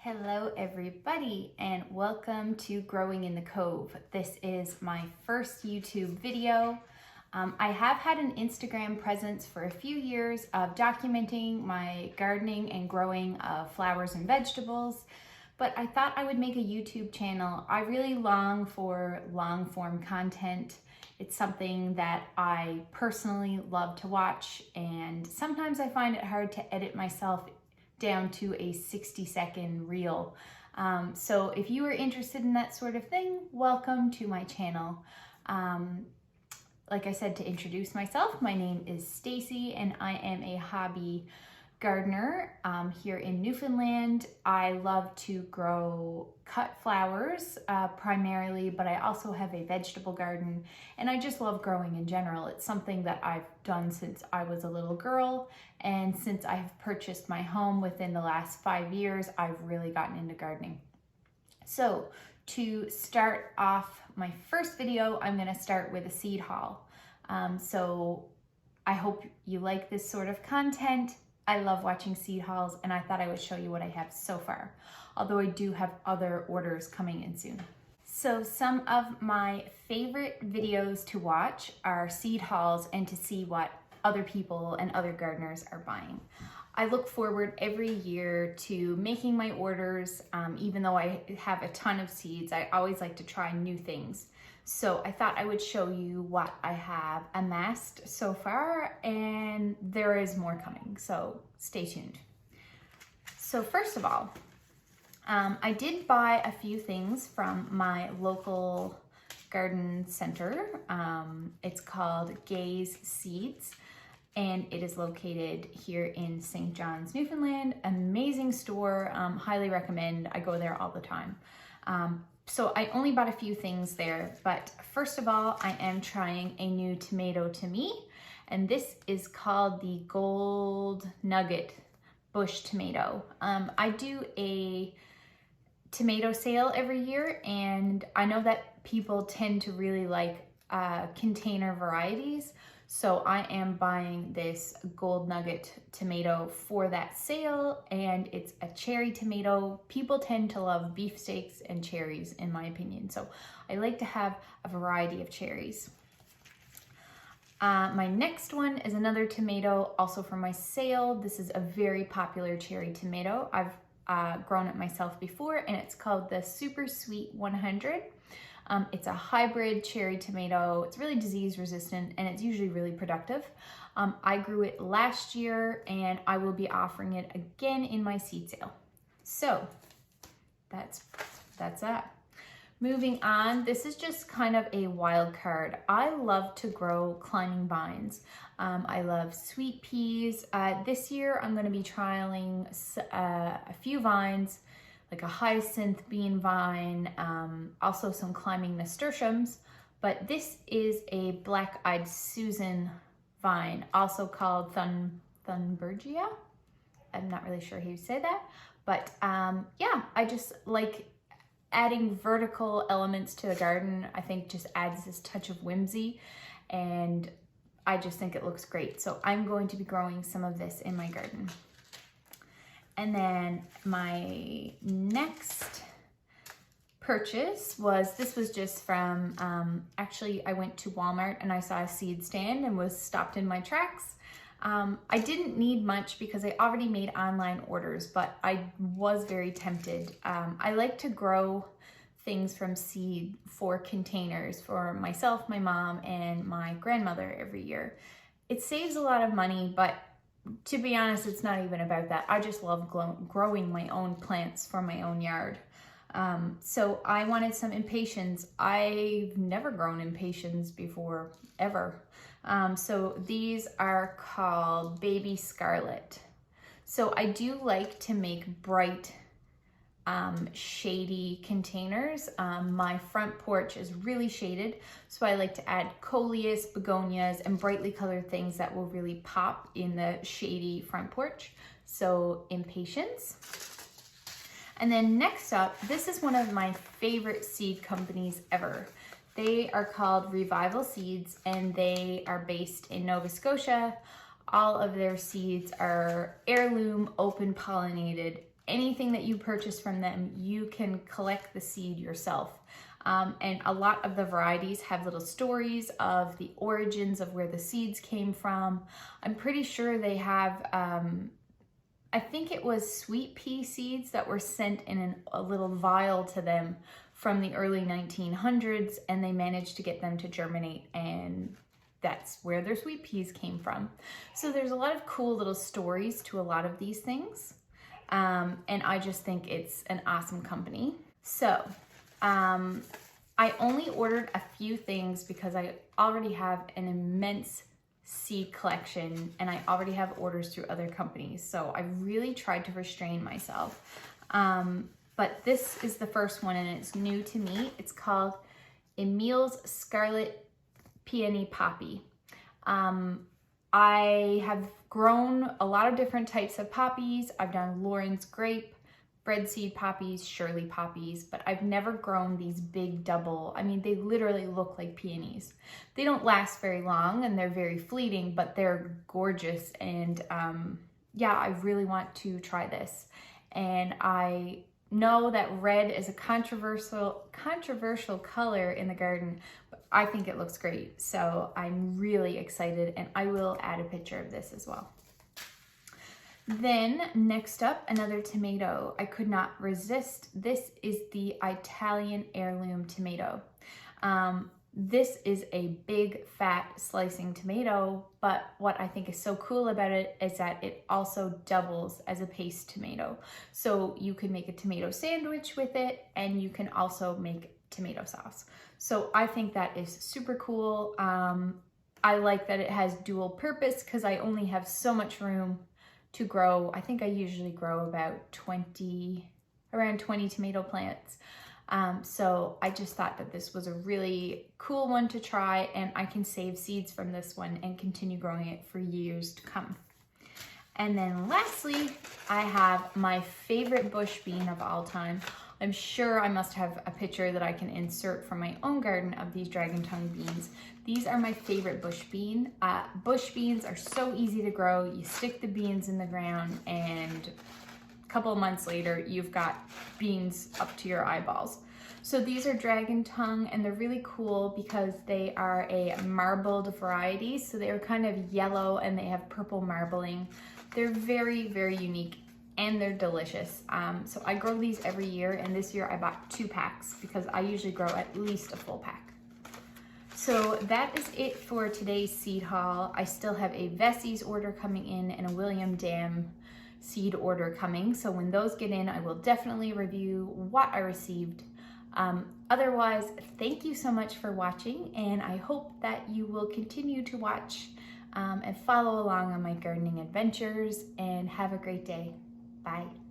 Hello everybody and welcome to Growing in the Cove. This is my first YouTube video. I have had an Instagram presence for a few years of documenting my gardening and growing of flowers and vegetables, but I thought I would make a YouTube channel. I really long for long form content. It's something that I personally love to watch, and sometimes I find it hard to edit myself down to a 60-second reel. So if you are interested in that sort of thing, welcome to my channel. Like I said, to introduce myself, my name is Stacy and I am a hobby gardener here in Newfoundland. I love to grow cut flowers primarily, but I also have a vegetable garden, and I just love growing in general. It's something that I've done since I was a little girl, and since I have purchased my home within the last 5 years, I've really gotten into gardening. So to start off my first video, I'm going to start with a seed haul. So I hope you like this sort of content. I love watching seed hauls, and I thought I would show you what I have so far, although I do have other orders coming in soon. So some of my favorite videos to watch are seed hauls and to see what other people and other gardeners are buying. I look forward every year to making my orders. Even though I have a ton of seeds, I always like to try new things. So I thought I would show you what I have amassed so far, and there is more coming, so stay tuned. So first of all, I did buy a few things from my local garden center. It's called Gaze Seeds, and it is located here in St. John's, Newfoundland. Amazing store, highly recommend. I go there all the time. So I only bought a few things there, but first of all, I am trying a new tomato to me, and this is called the Gold Nugget Bush Tomato. I do a tomato sale every year, and I know that people tend to really like container varieties, so I am buying this Gold Nugget tomato for that sale, and it's a cherry tomato. People tend to love beefsteaks and cherries, in my opinion, so I like to have a variety of cherries. My next one is another tomato, also from my sale. This is a very popular cherry tomato. I've grown it myself before, and it's called the Super Sweet 100. It's a hybrid cherry tomato. It's really disease resistant, and it's usually really productive. I grew it last year, and I will be offering it again in my seed sale. So that's that. Moving on, this is just kind of a wild card. I love to grow climbing vines. I love sweet peas. This year I'm going to be trialing a few vines, like a hyacinth bean vine, also some climbing nasturtiums, but this is a black-eyed Susan vine, also called Thunbergia. I'm not really sure how you say that, but yeah, I just like adding vertical elements to the garden. I think just adds this touch of whimsy, and I just think it looks great. So I'm going to be growing some of this in my garden. And then my next purchase this was just from, actually I went to Walmart and I saw a seed stand and was stopped in my tracks. I didn't need much because I already made online orders, but I was very tempted. I like to grow things from seed for containers for myself, my mom, and my grandmother every year. It saves a lot of money, but to be honest, it's not even about that. I just love growing my own plants from my own yard. So I wanted some impatiens. I've never grown impatiens before, ever. So these are called Baby Scarlet. So I do like to make bright, shady containers. My front porch is really shaded, so I like to add coleus, begonias, and brightly colored things that will really pop in the shady front porch. So impatiens. And then next up, this is one of my favorite seed companies ever. They are called Revival Seeds, and they are based in Nova Scotia. All of their seeds are heirloom, open pollinated, anything that you purchase from them, you can collect the seed yourself. And a lot of the varieties have little stories of the origins of where the seeds came from. I'm pretty sure they have, I think it was sweet pea seeds that were sent in a little vial to them from the early 1900s, and they managed to get them to germinate, and that's where their sweet peas came from. So there's a lot of cool little stories to a lot of these things. And I just think it's an awesome company. So, I only ordered a few things because I already have an immense seed collection and I already have orders through other companies. So I really tried to restrain myself. But this is the first one and it's new to me. It's called Emil's Scarlet Peony Poppy. I have grown a lot of different types of poppies. I've done Lauren's grape, bread seed poppies, Shirley poppies, but I've never grown these big double. I mean, they literally look like peonies. They don't last very long and they're very fleeting, but they're gorgeous. And yeah, I really want to try this. And I know that red is a controversial color in the garden, but I think it looks great. So I'm really excited and I will add a picture of this as well. Then next up, another tomato. I could not resist. This is the Italian heirloom tomato. This is a big fat slicing tomato, but what I think is so cool about it is that it also doubles as a paste tomato. So you can make a tomato sandwich with it and you can also make tomato sauce. So I think that is super cool. I like that it has dual purpose because I only have so much room to grow. I think I usually grow about around 20 tomato plants. So I just thought that this was a really cool one to try and I can save seeds from this one and continue growing it for years to come. And then lastly, I have my favorite bush bean of all time. I'm sure I must have a picture that I can insert from my own garden of these dragon tongue beans. These are my favorite bush bean. Bush beans are so easy to grow. You stick the beans in the ground and a couple of months later, you've got beans up to your eyeballs. So these are dragon tongue and they're really cool because they are a marbled variety. So they are kind of yellow and they have purple marbling. They're very, very unique and they're delicious. So I grow these every year and this year I bought 2 packs because I usually grow at least a full pack. So that is it for today's seed haul. I still have a Vessie's order coming in and a William Dam seed order coming. So when those get in, I will definitely review what I received. Otherwise, thank you so much for watching and I hope that you will continue to watch and follow along on my gardening adventures and have a great day. Bye.